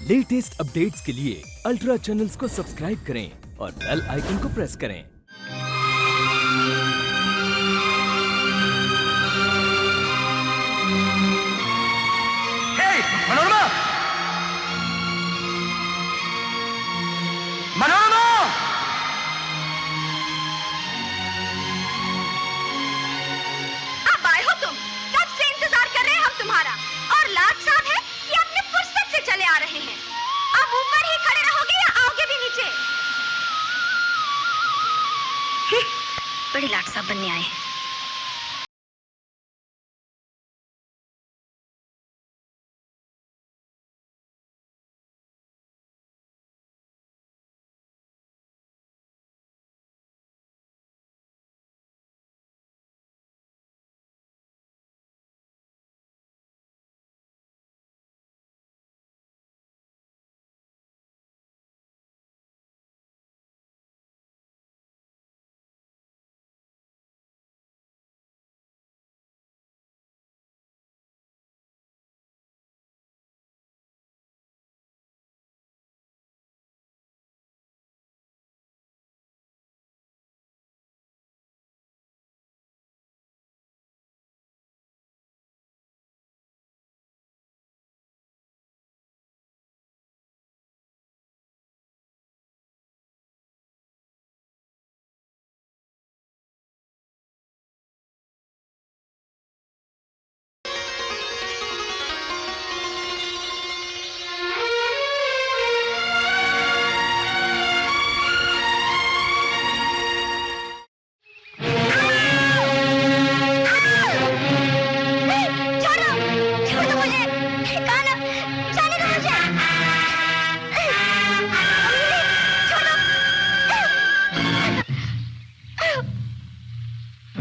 Latest updates के लिए ultra channels को सब्सक्राइब करें और बेल आइकन को प्रेस करें। मनोरमा! मनोरमा! अब आए हो तुम। कब से इंतजार कर रहे हैं हम तुम्हारा। और लाट साहब है ये अपने फुर्सत से चले आ रहे हैं। अब ऊपर ही खड़े रहोगे या आओगे भी नीचे? बड़े लाट साहब बनने आए हैं।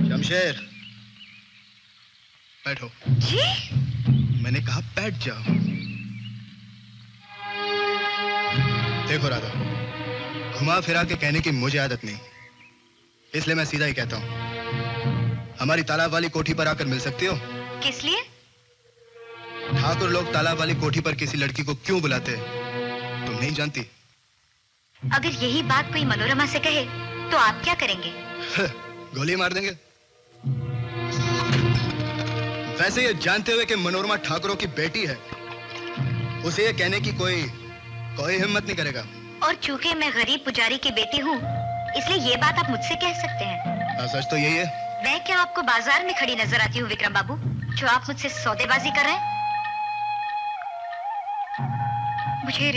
शमशेर, बैठो। जी? मैंने कहा बैठ जाओ। देखो राधा, घुमा फिरा के कहने की मुझे आदत नहीं, इसलिए मैं सीधा ही कहता हूँ। हमारी तालाब वाली कोठी पर आकर मिल सकती हो? किस लिए? ठाकुर लोग तालाब वाली कोठी पर किसी लड़की को क्यों बुलाते हैं तुम नहीं जानती? अगर यही बात कोई मनोरमा से कहे तो आप क्या करेंगे? गोली मार देंगे। वैसे ये जानते हुए कि मनोरमा ठाकुरों की बेटी है, उसे ये कहने की कोई हिम्मत नहीं करेगा। और चूंकि मैं गरीब पुजारी की बेटी हूँ, इसलिए ये बात आप मुझसे कह सकते हैं। सच तो यही है। मैं क्या आपको बाजार में खड़ी नजर आती हूँ विक्रम बाबू, जो आप मुझसे सौदेबाजी कर रहे हैं? मुझे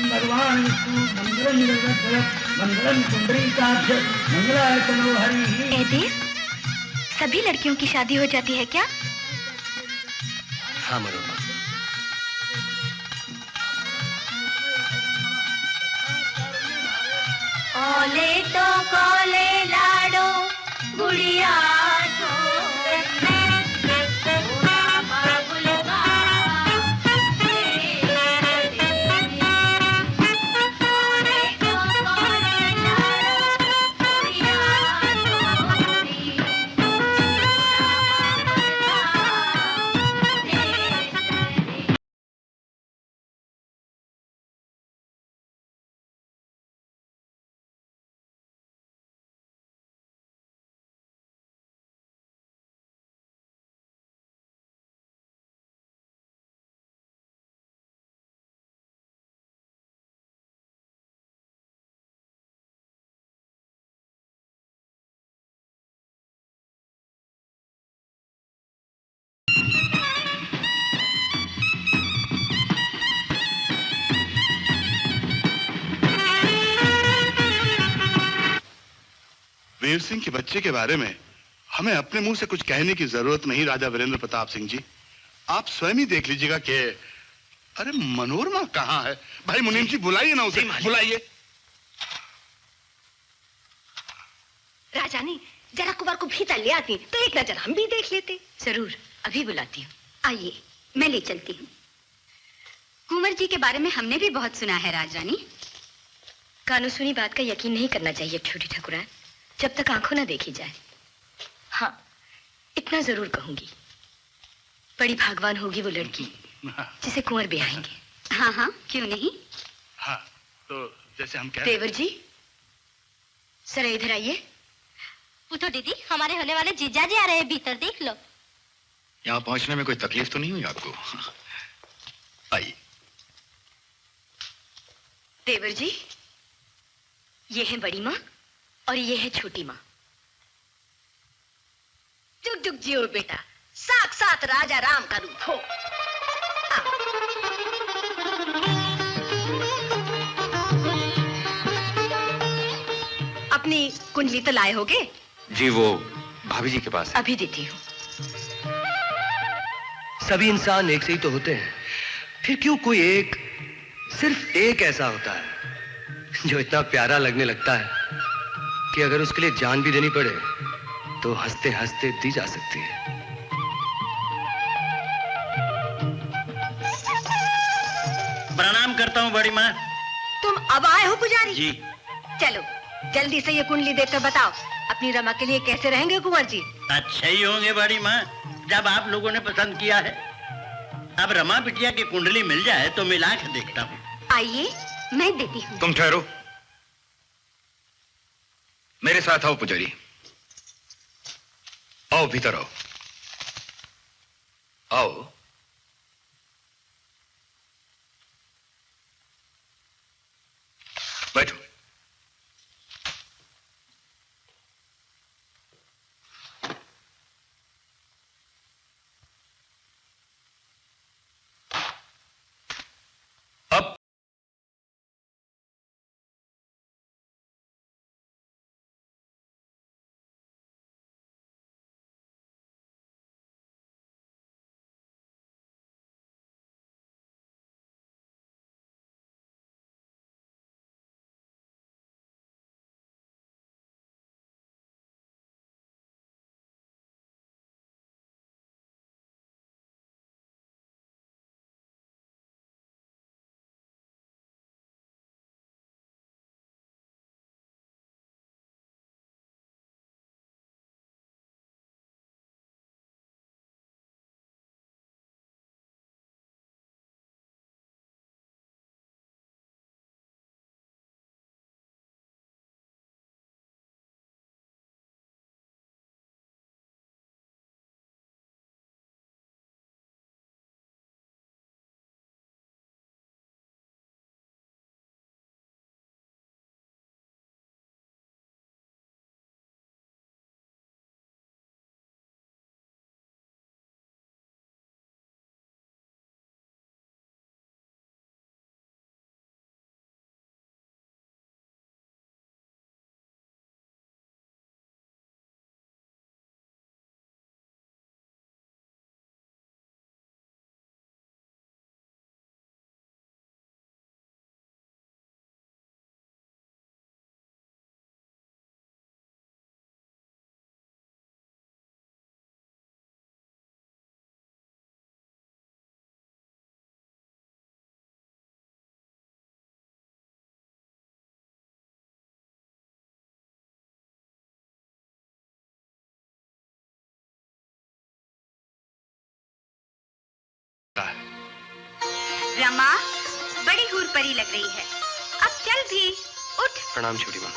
भगवान मंगलम कुंडलीकाक्ष मंगलायतनो हरि। सभी लड़कियों की शादी हो जाती है क्या? हाँ मनोरमा। ओले तो कोले लाडो गुड़िया वीर सिंह के बच्चे के बारे में हमें अपने मुंह से कुछ कहने की जरूरत नहीं राजा वीरेंद्र प्रताप सिंह जी। आप स्वयं ही देख लीजिएगा कि अरे मनोरमा कहाँ है? भाई मुनीम जी बुलाइए ना उसे, बुलाइए। राजानी जरा कुंवर को भीतर ले आती तो एक नजर हम भी देख लेते। जरूर, अभी बुलाती हूँ। आइए मैं ले चलती हूँ। कुंवर जी के बारे में हमने भी बहुत सुना है राजरानी। कानों सुनी बात का यकीन नहीं करना चाहिए छोटी ठाकुरान, जब तक आंखों ना देखी जाए। हाँ, इतना जरूर कहूंगी, बड़ी भागवान होगी वो लड़की जिसे कुंवर ब्याहेंगे। हाँ हाँ, क्यों नहीं। हाँ, तो जैसे हम कह देवर जी, सर इधर आइए। पुतो दीदी, हमारे होने वाले जीजा जी आ रहे हैं, भीतर देख लो। यहाँ पहुंचने में कोई तकलीफ तो नहीं हुई आपको? आइए। देवर जी, ये है बड़ी माँ और ये है छोटी माँ। जुग जुग जियो बेटा, साक्षात राजा राम का रूप हो। अपनी कुंडली तो लाए होगे? जी वो भाभी जी के पास है। अभी देती हूँ। सभी इंसान एक से ही तो होते हैं, फिर क्यों कोई एक, सिर्फ एक ऐसा होता है जो इतना प्यारा लगने लगता है कि अगर उसके लिए जान भी देनी पड़े तो हंसते हंसते दी जा सकती है। प्रणाम करता हूँ बड़ी माँ। तुम अब आए हो पुजारी जी। चलो जल्दी से ये कुंडली देकर बताओ, अपनी रमा के लिए कैसे रहेंगे कुंवर जी? अच्छे ही होंगे बड़ी माँ, जब आप लोगों ने पसंद किया है। अब रमा बिटिया की कुंडली मिल जाए तो मिला के देखता हूँ। आइए मैं देती हूँ। तुम ठहरो, मेरे साथ आओ पुजारी। आओ भीतर आओ। आओ। बैठो। अब रमा बड़ी हूर परी लग रही है, अब चल भी उठ। प्रणाम छोटी माँ।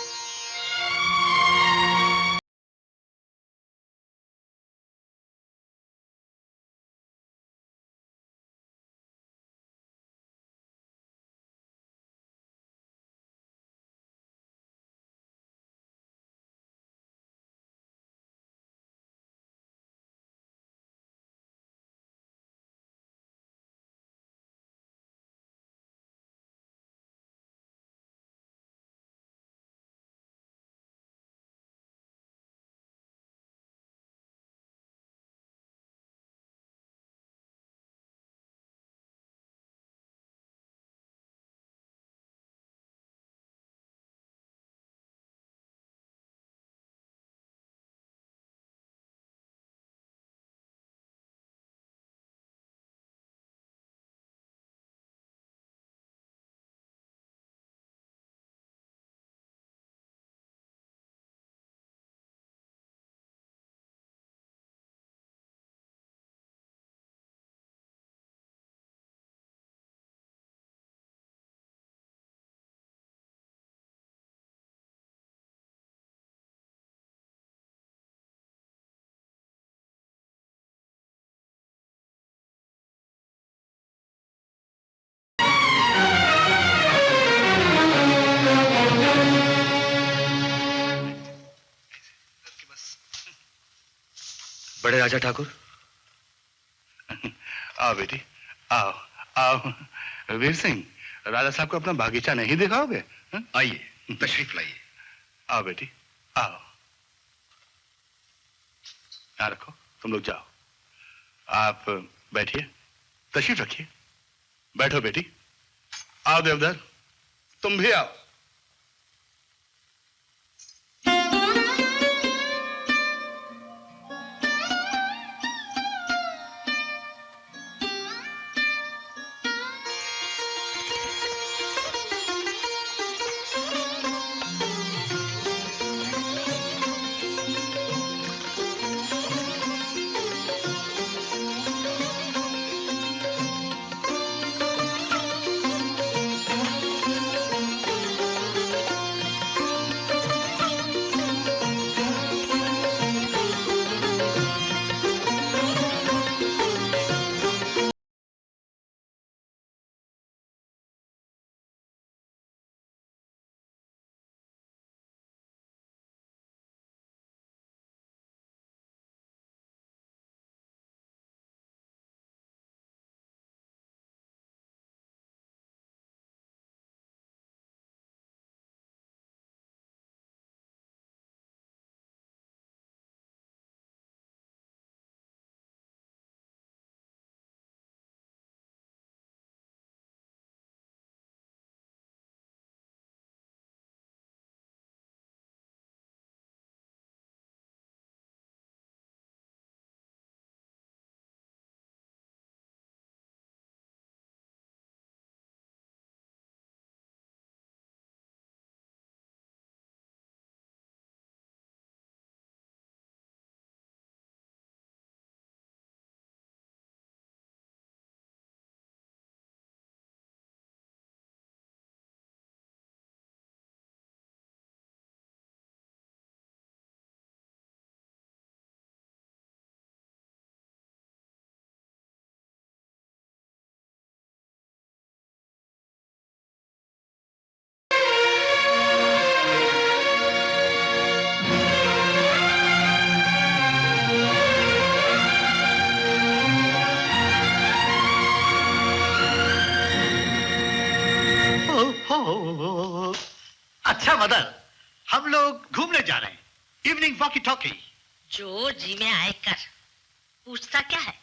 बड़े राजा ठाकुर। आओ बेटी, आओ आओ। वीर सिंह, राजा साहब को अपना बागीचा नहीं दिखाओगे? आइए, तशरीफ लाइए। आओ बेटी, आओ। यहाँ रखो, तुम लोग जाओ। आप बैठिए, तशरीफ रखिए। बैठो बेटी। आओ देवधर, तुम भी आओ। अच्छा मदर, हम लोग घूमने जा रहे हैं, इवनिंग वॉकी टॉकी। जो जी में आए कर, पूछता क्या है?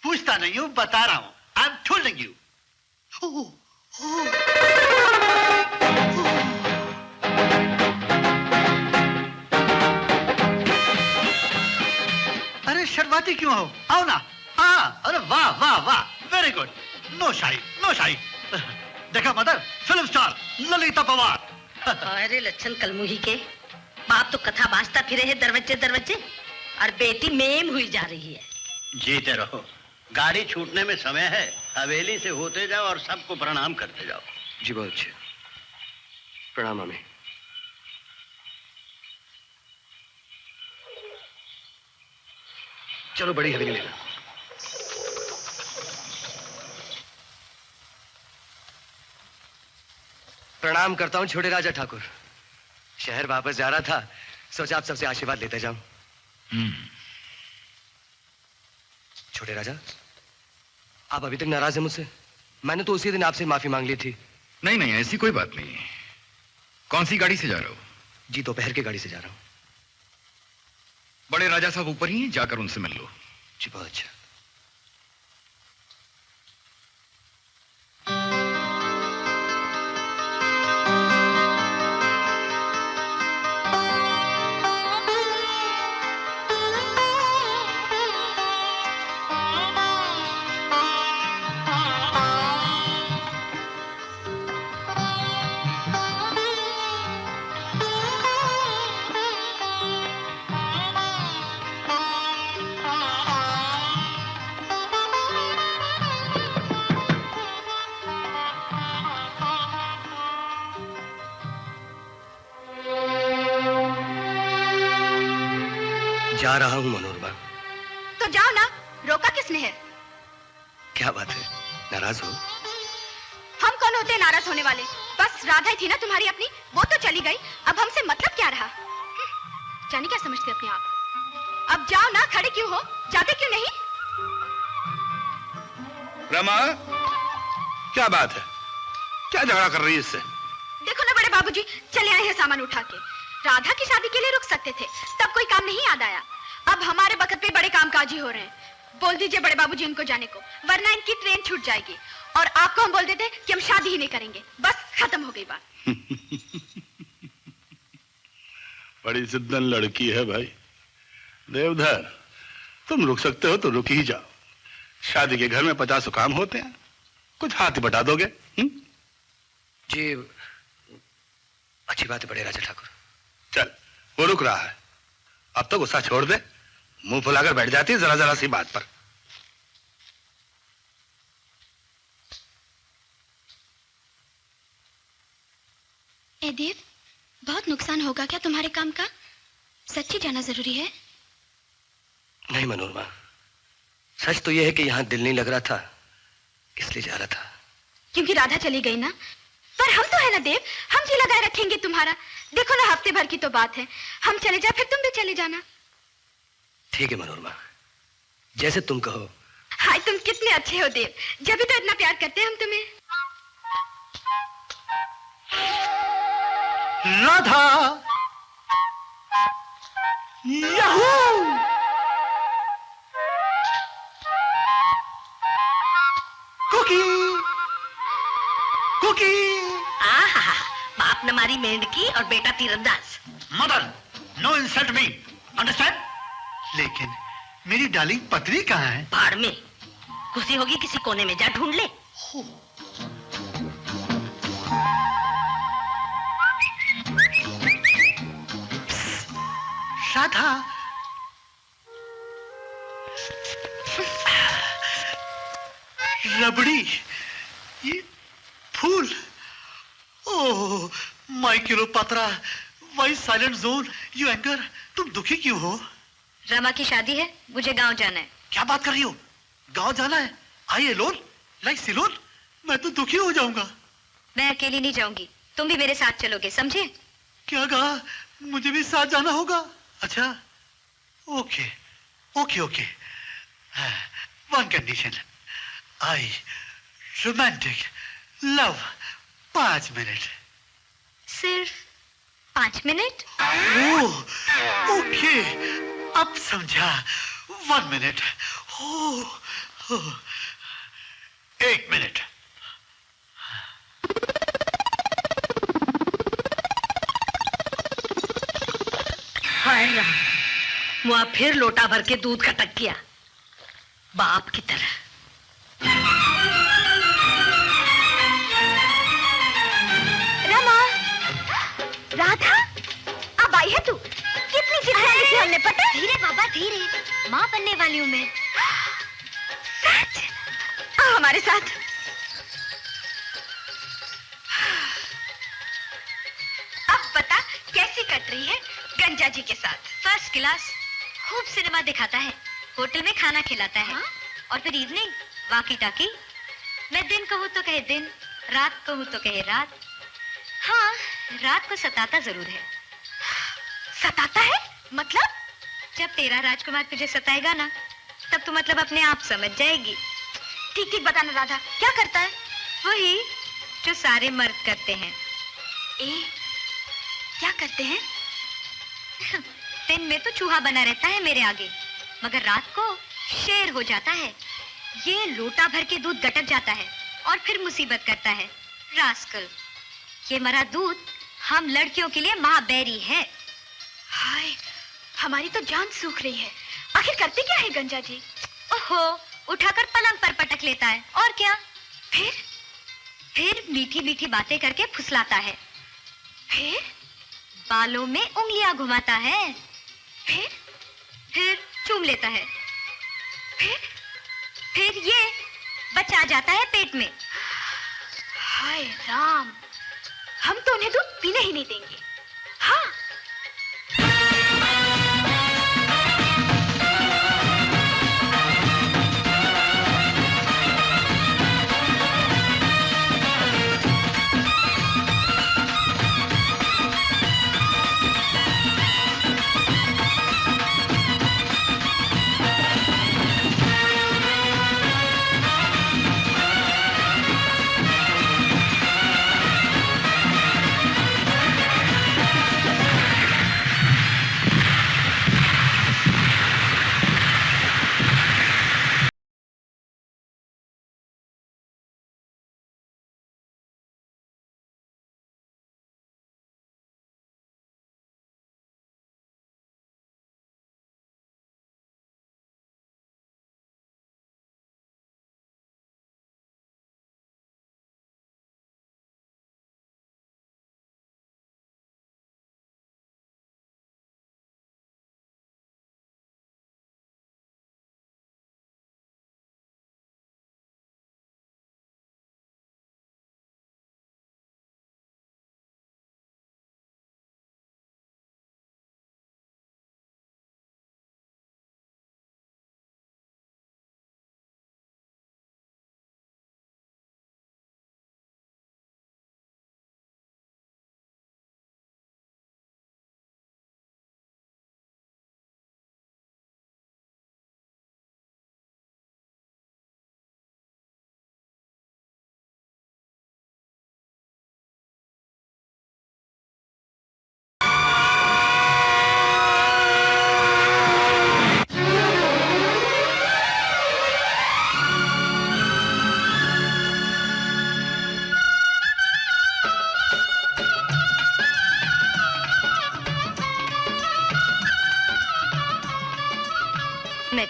पूछता नहीं हूँ, बता रहा हूँ। I am tolling you. अरे शर्माती क्यों हो? आओ ना। हाँ, अरे वाह वाह वाह, वेरी गुड। नो शाही, नो शाही। देखा mother, film star Lalita Pawar. अरे लच्छन कलमुही के बाप तो कथा बाजता फिरे है दरवाजे दरवाजे, और बेटी मेम हुई जा रही है। जीते रहो, गाड़ी छूटने में समय है। हवेली से होते जाओ और सबको प्रणाम करते जाओ। जी बहुत अच्छे, प्रणाम हमें। चलो बड़ी हवेली लेना। प्रणाम करता हूँ छोटे राजा ठाकुर। शहर वापस जा रहा था, सोचा आप सबसे आशीर्वाद लेते जाऊं। छोटे राजा, आप अभी तक नाराज हैं मुझसे? मैंने तो उसी दिन आपसे माफी मांग ली थी। नहीं नहीं, ऐसी कोई बात नहीं। कौन सी गाड़ी से जा रहे हो? जी दोपहर की गाड़ी से जा रहा हूँ। बड़े राजा साहब ऊपर ही हैं, जाकर उनसे मिल लो। जी बहुत अच्छा। जा रहा हूं मनोरमा। तो जाओ ना, रोका किसने है? क्या बात है, नाराज हो? हम कौन होते हैं नाराज होने वाले? बस राधा ही थी ना तुम्हारी अपनी, वो तो चली गई, अब हमसे मतलब क्या रहा? जाने क्या समझते अपने आप? अब जाओ ना, खड़े क्यों हो? जाते क्यों नहीं? रमा, क्या बात है? क्या झगड़ा कर रही है इससे? देखो ना बड़े बाबूजी, चले आए हैं सामान उठा के। राधा की शादी के लिए रुक सकते थे, तब कोई काम नहीं याद आया। अब हमारे वक्त पे बड़े कामकाजी हो रहे हैं। बोल दीजिए बड़े बाबूजी उनको जाने को, वरना इनकी ट्रेन छूट जाएगी। और आपको हम बोल देते कि हम शादी ही नहीं करेंगे। बस खत्म हो गई बात। बड़ी जिद्दन लड़की है भाई। देवधर, तुम रुक सकते हो तो रुक ही जाओ। शादी के घर में 50 काम होते हैं, कुछ हाथ ही बटा दोगे। जी अच्छी बात है बड़े राजा ठाकुर। चल, वो रुक रहा है, अब तो गुस्सा छोड़ दे। मुंह फुलाकर बैठ जाती है जरा जरा सी बात पर। ए देव, बहुत नुकसान होगा क्या तुम्हारे काम का? सच्ची जाना जरूरी है? नहीं मनोरमा, सच तो यह है कि यहाँ दिल नहीं लग रहा था, इसलिए जा रहा था। क्योंकि राधा चली गई ना। पर हम तो है ना देव, हम जी लगाए रखेंगे तुम्हारा। देखो ना, हफ्ते भर की तो बात है। हम चले जाए, फिर तुम भी चले जाना। ठीक है मनोरमा, जैसे तुम कहो। हाय, तुम कितने अच्छे हो देव, जब भी तो इतना प्यार करते हैं हम तुम्हें। राधा, याहू! Cookie, cookie. आहा, बाप ने मारी मेंढकी और बेटा तीरंदाज। Mother, no insult me, understand? लेकिन मेरी डार्लिंग पत्नी कहाँ है? भाड़ में घुसी होगी किसी कोने में, जा ढूंढ ले। राधा, रबड़ी, ये फूल, oh my Cleopatra, why silent zone, you anger, तुम दुखी क्यों हो? रमा की शादी है, मुझे गांव जाना है। क्या बात कर रही हो? गांव जाना है? आई एलोन, लाइक सिलोन? मैं तो दुखी हो जाऊंगा। मैं अकेली नहीं जाऊंगी, तुम भी मेरे साथ चलोगे, समझे? क्या कहा? मुझे भी साथ जाना होगा? अच्छा, okay okay okay. One condition, I romantic love 5 minute. सिर्फ 5 मिनट? ओह, ओके, अब समझा। 1 मिनट। Oh, 1 minute. हाय राम, मुआ फिर लोटा भर के दूध खटक गया, बाप की तरह। रमा, राधा, अब आई है तू? कितनी जिद्दी की हमने, पता है? धीरे बाबा धीरे, माँ बनने वाली हूँ मैं। सच? आ हमारे साथ। अब बता कैसी कट रही है गंजा जी के साथ? फर्स्ट क्लास, खूब सिनेमा दिखाता है, होटल में खाना खिलाता है। और फिर इवनिंग वाकी टाकी। मैं दिन कहूँ तो कहे दिन, रात कहूँ तो कहे रात। हाँ, रात को सताता जरूर है। सताता है? मतलब? जब तेरा राजकुमार तुझे सताएगा ना, तब तू मतलब अपने आप समझ जाएगी। ठीक ठीक बताना राधा, क्या करता है? वही जो सारे मर्द करते हैं। क्या करते हैं? दिन में तो चूहा बना रहता है मेरे आगे, मगर रात को शेर हो जाता है। ये लोटा भर के दूध गटक जाता है और फिर मुसीबत करता है। रास्कल, ये मरा दूध हम लड़कियों के लिए महाबैरी है। हाय, हमारी तो जान सूख रही है। आखिर करते क्या है गंजा जी? ओहो, उठाकर पलंग पर पटक लेता है, और क्या? फिर मीठी मीठी बातें करके फुसलाता है। फिर बालों में उंगलियां घुमाता है। फिर चूम लेता है। फिर ये बचा जाता है पेट में। हाय राम, हम तो उन्हें दूध पीने ही नहीं देंगे। हाँ,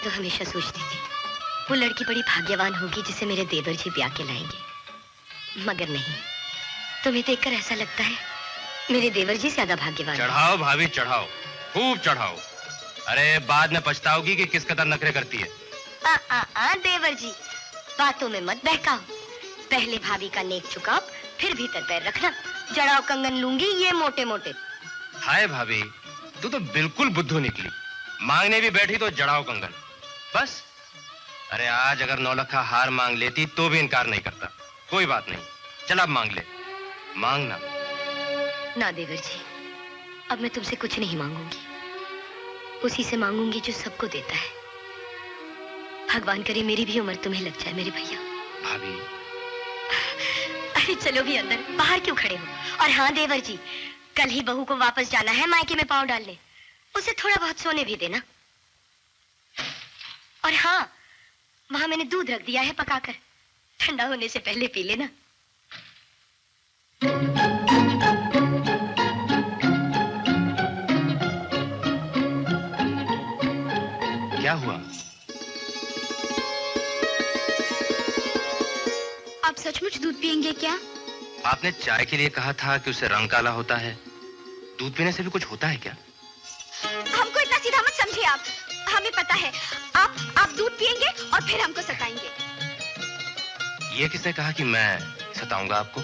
तो हमेशा सोचती थी वो लड़की बड़ी भाग्यवान होगी जिसे मेरे देवर जी ब्याह के लाएंगे, मगर नहीं। तुम्हें देखकर ऐसा लगता है मेरे देवर जी ज्यादा भाग्यवान हैं। चढ़ाओ भाभी चढ़ाओ, खूब चढ़ाओ। अरे बाद में पछताओगी कि किस कदर नखरे करती है। देवर जी बातों में मत बहकाओ। पहले भाभी का नेक चुकाओ, फिर भीतर पैर रखना। जड़ाओ कंगन लूंगी ये मोटे मोटे। हाय भाभी, तू तो बिल्कुल बुद्धू निकली। मांगने भी बैठी तो जड़ाओ कंगन, बस। अरे आज अगर 9 लखा हार मांग लेती तो भी इनकार नहीं करता। कोई बात नहीं, चल अब मांग ले। मांगना ना देवर जी, अब मैं तुमसे कुछ नहीं मांगूंगी। उसी से मांगूंगी जो सबको देता है। भगवान करे मेरी भी उम्र तुम्हें लग जाए मेरे भैया। भाभी अरे चलो भी अंदर, बाहर क्यों खड़े हो? और हाँ देवर जी, कल ही बहू को वापस जाना है मायके में पांव डालने। उसे थोड़ा बहुत सोने भी देना। और हाँ, वहां मैंने दूध रख दिया है पकाकर, ठंडा होने से पहले पी लेना। क्या हुआ? आप सचमुच दूध पियेंगे क्या? आपने चाय के लिए कहा था कि उससे रंग काला होता है। दूध पीने से भी कुछ होता है क्या? हमको इतना सीधा मत समझिए आप। हमें पता है आप दूध पियेंगे और फिर हमको सताएंगे। ये किसने कहा कि मैं सताऊंगा आपको?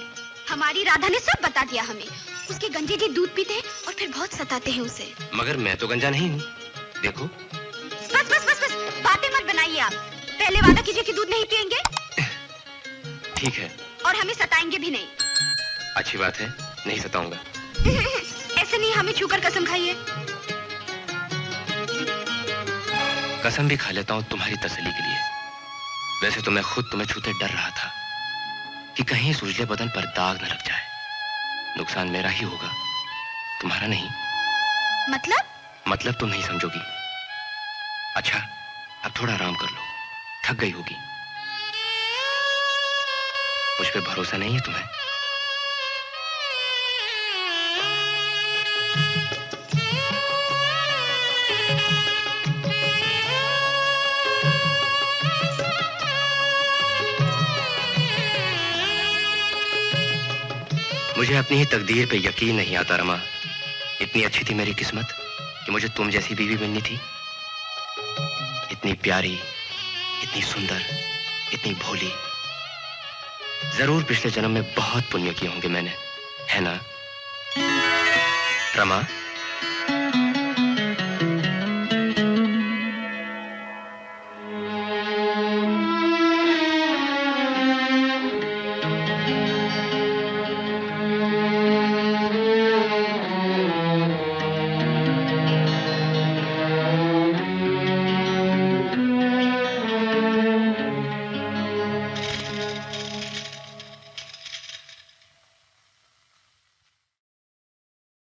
हमारी राधा ने सब बता दिया हमें। उसके गंजे जी दूध पीते हैं और फिर बहुत सताते हैं उसे। मगर मैं तो गंजा नहीं हूँ, देखो। बस बस बस बस, बातें मत बनाइए आप। पहले वादा कीजिए कि दूध नहीं पियेंगे। ठीक है। और हमें सताएंगे भी नहीं। अच्छी बात है, नहीं सताऊंगा। ऐसे नहीं, हमें छूकर कसम खाइए। कसम भी खा लेता हूँ तुम्हारी तसल्ली के लिए। वैसे तो मैं खुद तुम्हें छूते डर रहा था कि कहीं सूजले बदन पर दाग न लग जाए। नुकसान मेरा ही होगा, तुम्हारा नहीं। मतलब तुम नहीं समझोगी। अच्छा, अब थोड़ा आराम कर लो, थक गई होगी। मुझ पे भरोसा नहीं है तुम्हें? मुझे अपनी ही तकदीर पे यकीन नहीं आता रमा। इतनी अच्छी थी मेरी किस्मत कि मुझे तुम जैसी बीवी मिलनी थी। इतनी प्यारी, इतनी सुंदर, इतनी भोली। जरूर पिछले जन्म में बहुत पुण्य किए होंगे मैंने, है ना रमा?